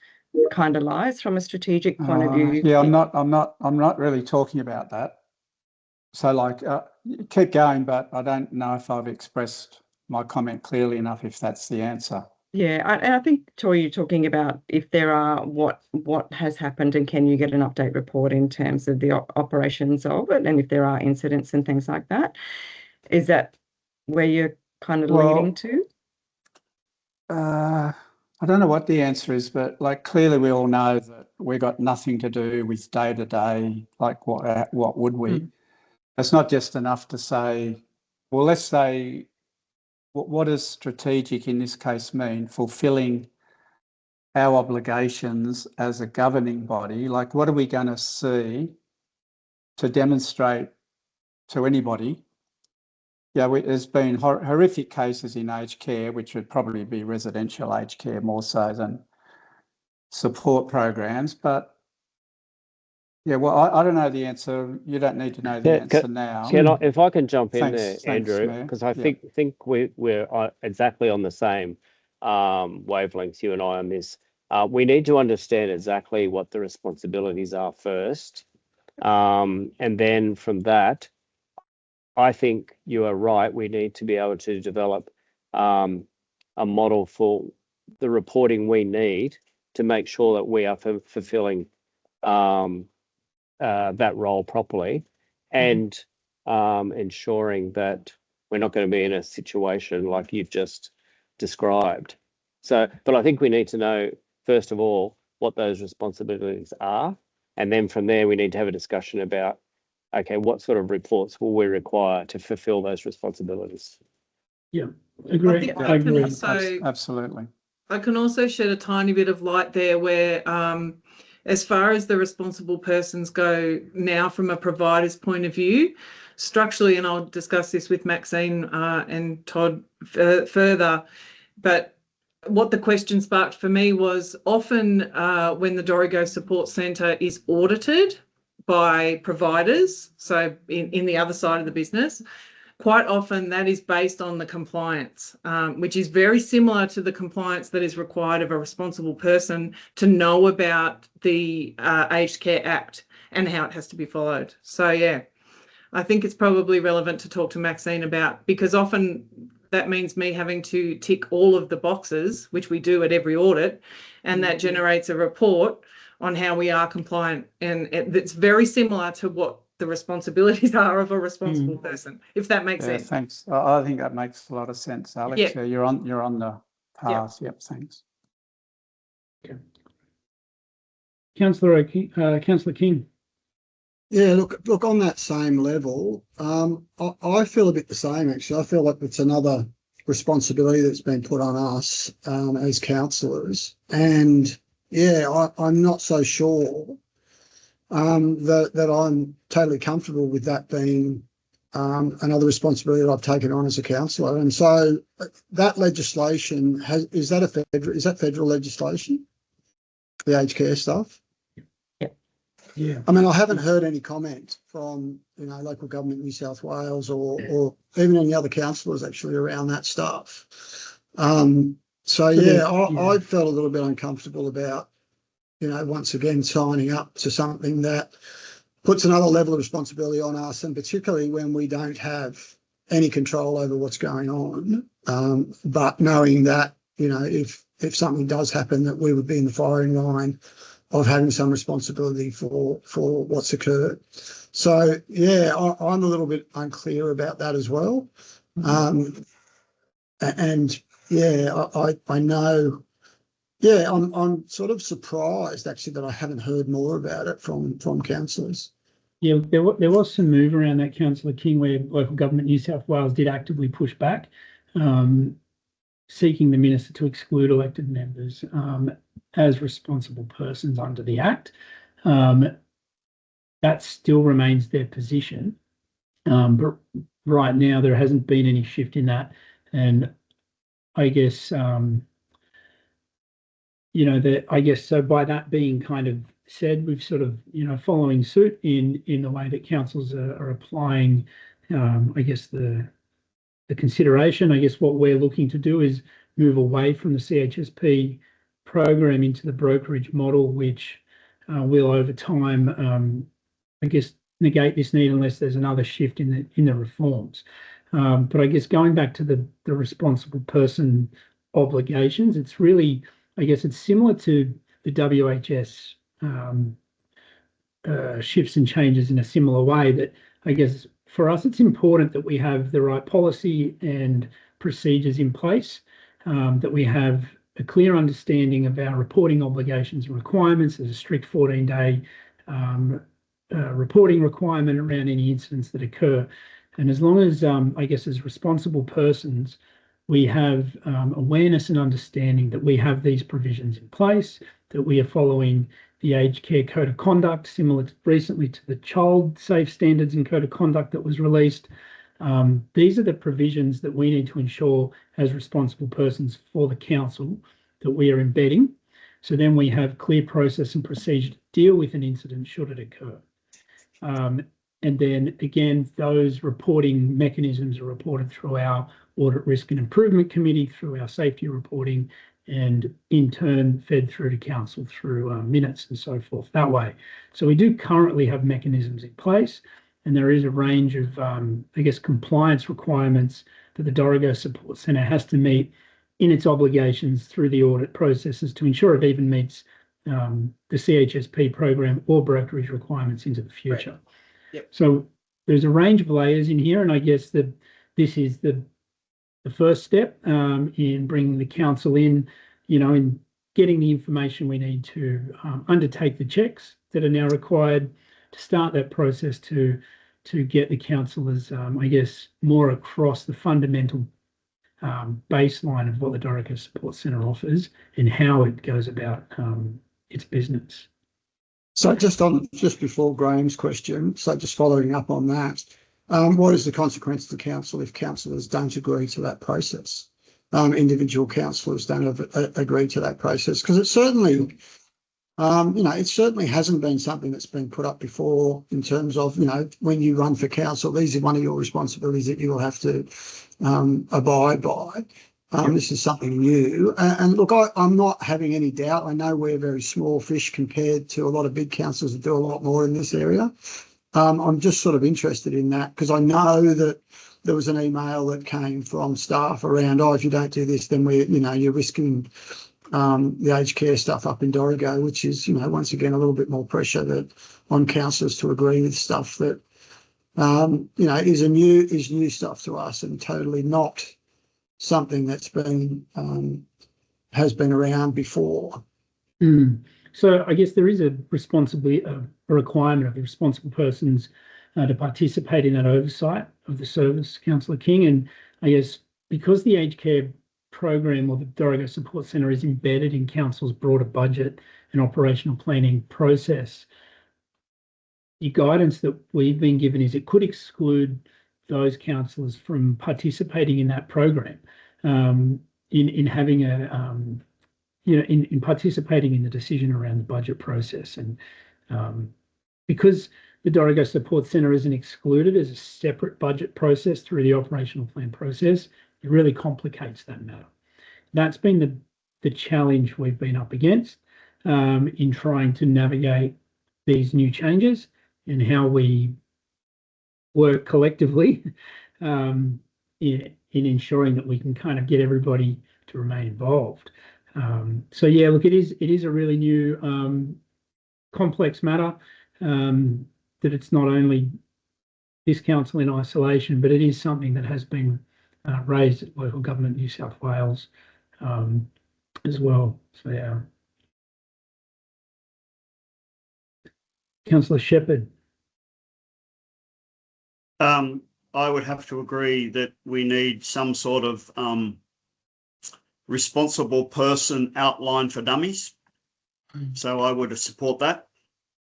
kind of lies from a strategic point of view. Yeah, I'm not really talking about that. So like, keep going, but I don't know if I've expressed my comment clearly enough, if that's the answer. Yeah, and I think, Tori, you're talking about if there are what has happened and can you get an update report in terms of the operations of it, and if there are incidents and things like that. Is that where you're kind of leading to? I don't know what the answer is, but like clearly we all know that we got nothing to do with day-to-day, like what would we? It's not just enough to say, well, let's say, what does strategic in this case mean? Fulfilling our obligations as a governing body. Like, what are we going to see to demonstrate to anybody? Yeah, there's been horrific cases in aged care, which would probably be residential aged care more so than support programs. But yeah, well, I don't know the answer. You don't need to know the answer now. If I can jump in there, Thanks, Andrew, because I think we're exactly on the same wavelengths, you and I, on this. We need to understand exactly what the responsibilities are first, and then from that, I think you are right. We need to be able to develop a model for the reporting we need to make sure that we are fulfilling that role properly, and ensuring that we're not going to be in a situation like you've just described. So, but I think we need to know, first of all, what those responsibilities are. And then from there, we need to have a discussion about, okay, what sort of reports will we require to fulfill those responsibilities? Yeah, agree. think I agree. Absolutely. I can also shed a tiny bit of light there where, as far as the responsible persons go now from a provider's point of view, structurally, and I'll discuss this with Maxine and Todd further, but what the question sparked for me was often when the Dorrigo Support Centre is audited by providers, so in the other side of the business, quite often that is based on the compliance, which is very similar to the compliance that is required of a responsible person to know about the Aged Care Act and how it has to be followed. So, yeah, I think it's probably relevant to talk to Maxine about, because often that means me having to tick all of the boxes, which we do at every audit, and that generates a report on how we are compliant. And it's very similar to what the responsibilities are of a responsible person, if that makes sense. Thanks. I think that makes a lot of sense, Alex. Yeah. You're on the path. Yep, thanks. Okay. Councillor King. Yeah, look, on that same level, I feel a bit the same, actually. I feel like it's another responsibility that's been put on us as councillors. And yeah, I'm not so sure that I'm totally comfortable with that being another responsibility that I've taken on as a councillor. And so that legislation is that federal legislation, the aged care stuff? Yeah. I mean, I haven't heard any comment from, local government New South Wales or even any other councillors actually around that stuff. So yeah, I felt a little bit uncomfortable about, once again signing up to something that puts another level of responsibility on us, and particularly when we don't have any control over what's going on. But knowing that, if something does happen, that we would be in the firing line of having some responsibility for what's occurred. So yeah, I'm a little bit unclear about that as well. And yeah, I know. Yeah, I'm sort of surprised actually that I haven't heard more about it from councillors. Yeah, there was some move around that, Councillor King, where local government New South Wales did actively push back, seeking the minister to exclude elected members as responsible persons under the Act. That still remains their position, but right now there hasn't been any shift in that, and I guess I guess so. By that being kind of said, we've sort of following suit in the way that councils are applying, I guess the consideration. I guess what we're looking to do is move away from the CHSP program into the brokerage model, which will over time, I guess, negate this need unless there's another shift in the reforms. But I guess going back to the responsible person obligations, it's really, I guess it's similar to the WHS shifts and changes in a similar way, that I guess for us it's important that we have the right policy and procedures in place, that we have a clear understanding of our reporting obligations and requirements. There's a strict 14-day reporting requirement around any incidents that occur. And as long as, I guess, as responsible persons, we have awareness and understanding that we have these provisions in place, that we are following the Aged Care Code of Conduct, similar recently to the Child Safe Standards and Code of Conduct that was released. These are the provisions that we need to ensure as responsible persons for the council that we are embedding. So then we have clear process and procedure to deal with an incident should it occur. And then again, those reporting mechanisms are reported through our Audit Risk and Improvement Committee, through our safety reporting, and in turn fed through to council through minutes and so forth that way. So we do currently have mechanisms in place, and there is a range of, I guess, compliance requirements that the Dorrigo Support Centre has to meet in its obligations through the audit processes to ensure it even meets the CHSP program or brokerage requirements into the future. Right. Yep. So there's a range of layers in here, and I guess the this is the first step in bringing the council in, in getting the information we need to undertake the checks that are now required to start that process to get the councillors, I guess, more across the fundamental baseline of what the Dorico Support Centre offers and how it goes about its business. So just before Graham's question, so just following up on that, what is the consequence to the council if councillors don't agree to that process? Individual councillors don't agree to that process, because it certainly, it certainly hasn't been something that's been put up before in terms of, when you run for council, these are one of your responsibilities that you will have to abide by. This is something new. And look, I'm not having any doubt. I know we're very small fish compared to a lot of big councils that do a lot more in this area. I'm just sort of interested in that because I know that there was an email that came from staff around, if you don't do this, then you're risking the aged care stuff up in Dorigo, which is, once again, a little bit more pressure on councillors to agree with stuff that, is new stuff to us and totally not something that's has been around before. So I guess there is a requirement of the responsible persons to participate in that oversight of the service, Councillor King. And I guess because the aged care program or the Dorigo Support Centre is embedded in council's broader budget and operational planning process, the guidance that we've been given is it could exclude those councillors from participating in that program, in having in participating in the decision around the budget process. And because the Dorigo Support Centre isn't excluded as a separate budget process through the operational plan process, it really complicates that matter. That's been the challenge we've been up against in trying to navigate these new changes and how we work collectively in ensuring that we can kind of get everybody to remain involved. So yeah, look, it is a really new complex matter, that it's not only this council in isolation, but it is something that has been raised at local government New South Wales as well. So yeah. Councillor Shepherd. I would have to agree that we need some sort of responsible person outline for dummies. So I would support that.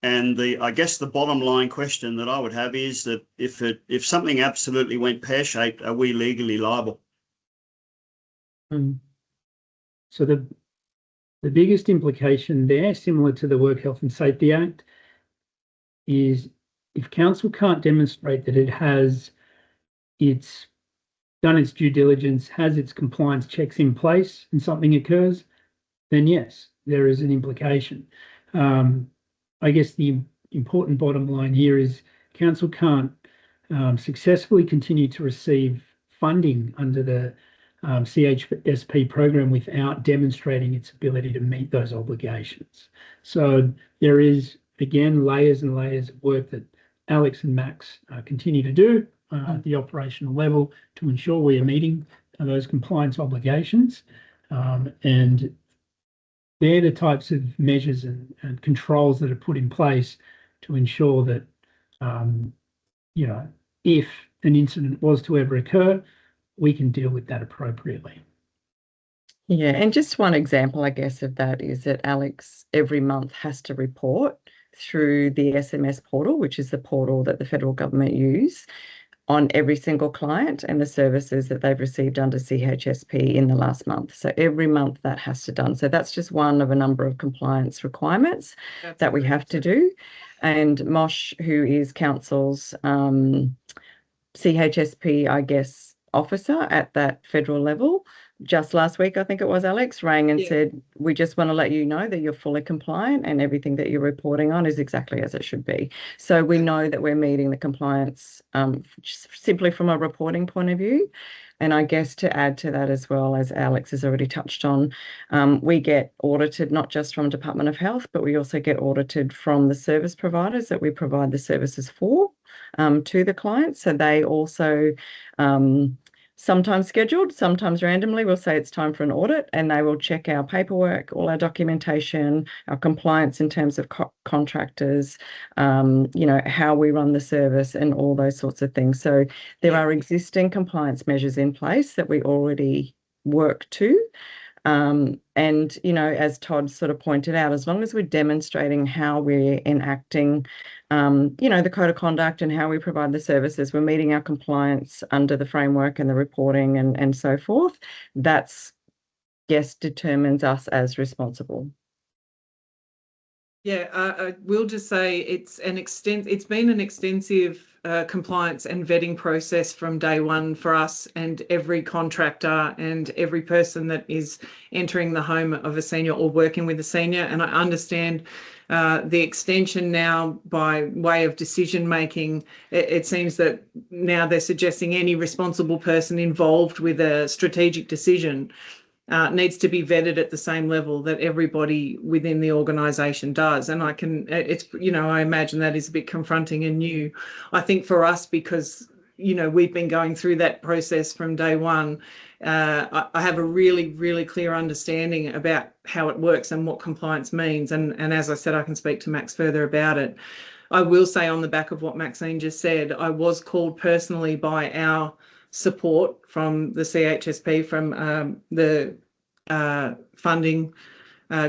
And I guess the bottom line question that I would have is that if something absolutely went pear-shaped, are we legally liable? So the biggest implication there, similar to the Work Health and Safety Act, is if council can't demonstrate that it has done its due diligence, has its compliance checks in place and something occurs, then yes, there is an implication. I guess the important bottom line here is council can't successfully continue to receive funding under the CHSP program without demonstrating its ability to meet those obligations. So there is, again, layers and layers of work that Alex and Max continue to do at the operational level to ensure we are meeting those compliance obligations. And they're the types of measures and controls that are put in place to ensure that, if an incident was to ever occur, we can deal with that appropriately. Yeah, and just one example, I guess, of that is that Alex every month has to report through the SMS portal, which is the portal that the federal government use, on every single client and the services that they've received under CHSP in the last month. So every month that has to be done. So that's just one of a number of compliance requirements that we have to do. And Mosh, who is council's CHSP, I guess, officer at that federal level, just last week, I think it was, Alex, rang and said, we just want to let you know that you're fully compliant and everything that you're reporting on is exactly as it should be. So we know that we're meeting the compliance simply from a reporting point of view. And I guess to add to that as well, as Alex has already touched on, we get audited not just from Department of Health, but we also get audited from the service providers that we provide the services for. to the client. So they also sometimes scheduled, sometimes randomly, we'll say it's time for an audit, and they will check our paperwork, all our documentation, our compliance in terms of contractors, you know, how we run the service and all those sorts of things. So there are existing compliance measures in place that we already work to. And, you know, as Todd sort of pointed out, as long as we're demonstrating how we're enacting, you know, the code of conduct and how we provide the services, we're meeting our compliance under the framework and the reporting and so forth, that's, yes, determines us as responsible. Yeah, I will just say it's been an extensive compliance and vetting process from day one for us, and every contractor and every person that is entering the home of a senior or working with a senior. And I understand the extension now by way of decision making. It seems that now they're suggesting any responsible person involved with a strategic decision needs to be vetted at the same level that everybody within the organisation does. And you know, I imagine that is a bit confronting and new. I think for us, because, you know, we've been going through that process from day one, I have a really, really clear understanding about how it works and what compliance means. And as I said, I can speak to Max further about it. I will say, on the back of what Maxine just said, I was called personally by our support from the CHSP, from the funding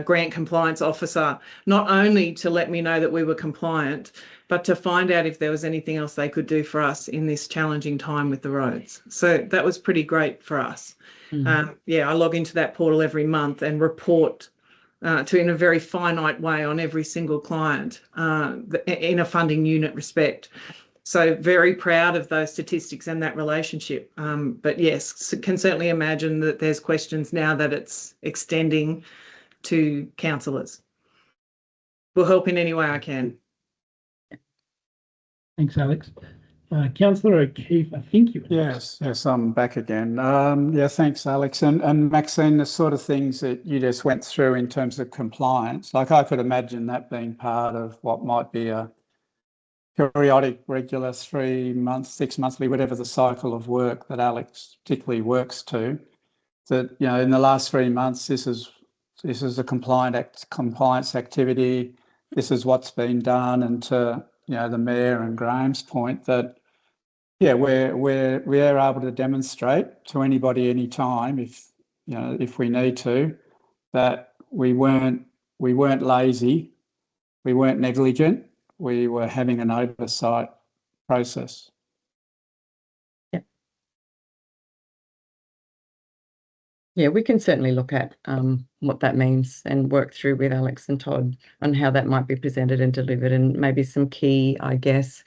grant compliance officer, not only to let me know that we were compliant, but to find out if there was anything else they could do for us in this challenging time with the roads. So that was pretty great for us. Yeah, I log into that portal every month and report in a very finite way on every single client in a funding unit respect. So very proud of those statistics and that relationship. But yes, can certainly imagine that there's questions now that it's extending to councillors. We'll help in any way I can. Thanks, Alex. Councillor O'Keefe, I think you. Yes, I'm back again. Yeah, thanks, Alex. And Maxine, the sort of things that you just went through in terms of compliance, like I could imagine that being part of what might be a periodic, regular 3 months, 6 monthly, whatever the cycle of work that Alex particularly works to, that, you know, in the last 3 months, this is a compliance activity. This is what's been done. And to, you know, the Mayor and Graham's point that, yeah, we are able to demonstrate to anybody, anytime, if, you know, if we need to, that we weren't lazy, we weren't negligent, we were having an oversight process. Yeah, we can certainly look at what that means and work through with Alex and Todd on how that might be presented and delivered, and maybe some key, I guess,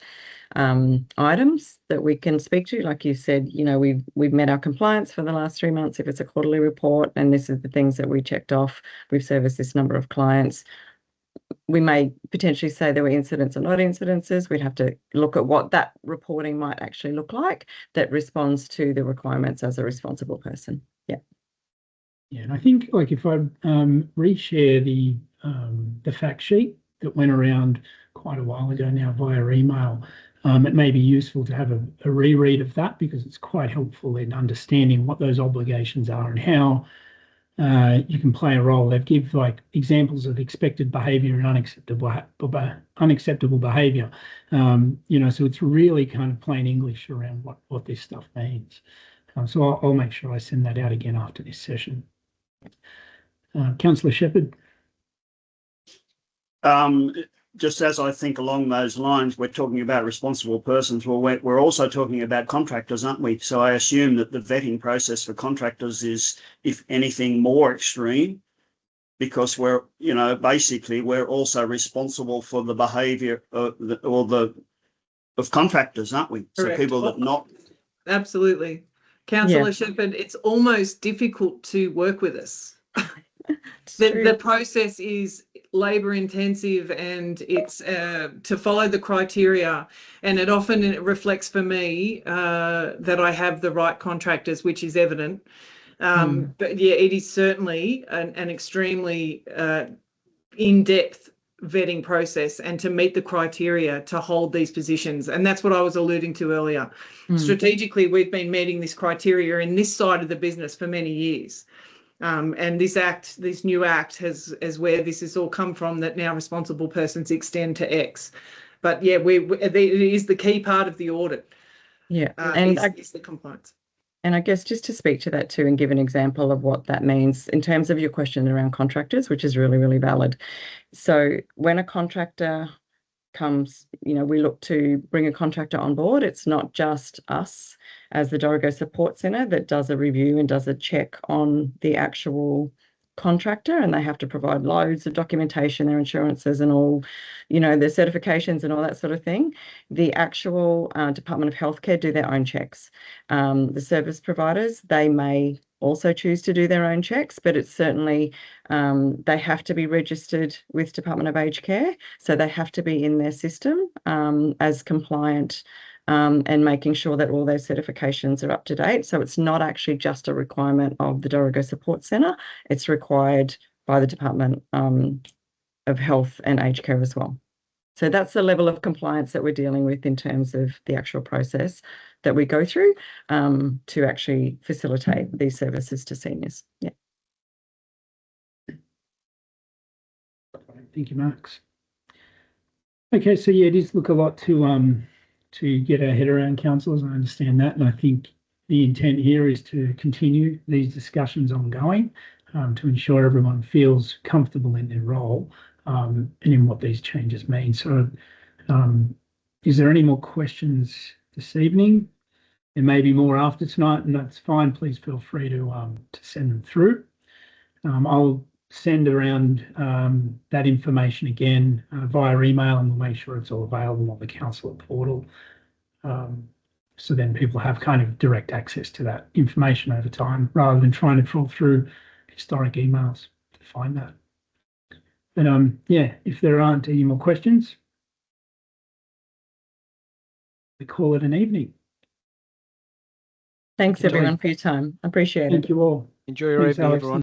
items that we can speak to. Like you said, you know, we've met our compliance for the last 3 months if it's a quarterly report, and this is the things that we checked off. We've serviced this number of clients. We may potentially say there were incidents or not incidences. We'd have to look at what that reporting might actually look like that responds to the requirements as a responsible person. Yeah. Yeah, and I think, like, if I reshare the fact sheet that went around quite a while ago now via email, it may be useful to have a reread of that, because it's quite helpful in understanding what those obligations are and how you can play a role. They give like examples of expected behaviour and unacceptable behaviour. You know, so it's really kind of plain English around what this stuff means. So I'll make sure I send that out again after this session. Councillor Shepherd. Just as I think along those lines, we're talking about responsible persons. Well, we're also talking about contractors, aren't we? So I assume that the vetting process for contractors is, if anything, more extreme, because we're, you know, basically we're also responsible for the behaviour of contractors, aren't we? Correct. So people that not. Absolutely. Councillor Shepherd, it's almost difficult to work with us. The process is labour intensive, and it's to follow the criteria, and it often reflects for me that I have the right contractors, which is evident. But yeah, it is certainly an extremely in-depth vetting process and to meet the criteria to hold these positions. And that's what I was alluding to earlier. Strategically, we've been meeting this criteria in this side of the business for many years. And this new act is where this has all come from, that now responsible persons extend to X. But yeah, it is the key part of the audit. Yeah, is the compliance. And I guess just to speak to that too and give an example of what that means in terms of your question around contractors, which is really, really valid. So when a contractor comes, we look to bring a contractor on board. It's not just us as the Dorrigo Support Centre that does a review and does a check on the actual contractor, and they have to provide loads of documentation, their insurances and all, their certifications and all that sort of thing. The actual Department of Healthcare do their own checks. The service providers, they may also choose to do their own checks, but it's certainly they have to be registered with Department of Aged Care, so they have to be in their system as compliant and making sure that all those certifications are up to date. So it's not actually just a requirement of the Dorrigo Support Centre, it's required by the Department of Health and Aged Care as well. So that's the level of compliance that we're dealing with in terms of the actual process that we go through to actually facilitate these services to seniors. Yeah. Thank you, Max. Okay, so yeah, it is look a lot to get our head around, councillors. I understand that, and I think the intent here is to continue these discussions ongoing to ensure everyone feels comfortable in their role and in what these changes mean. So is there any more questions this evening? There may be more after tonight, and that's fine. Please feel free to send them through. I'll send around that information again via email, and we'll make sure it's all available on the councillor portal. So then people have kind of direct access to that information over time, rather than trying to trawl through historic emails to find that. But yeah, if there aren't any more questions, we call it an evening. Thanks everyone for your time. I appreciate it. Thank you all. Enjoy your Thanks, evening, Alex. everyone.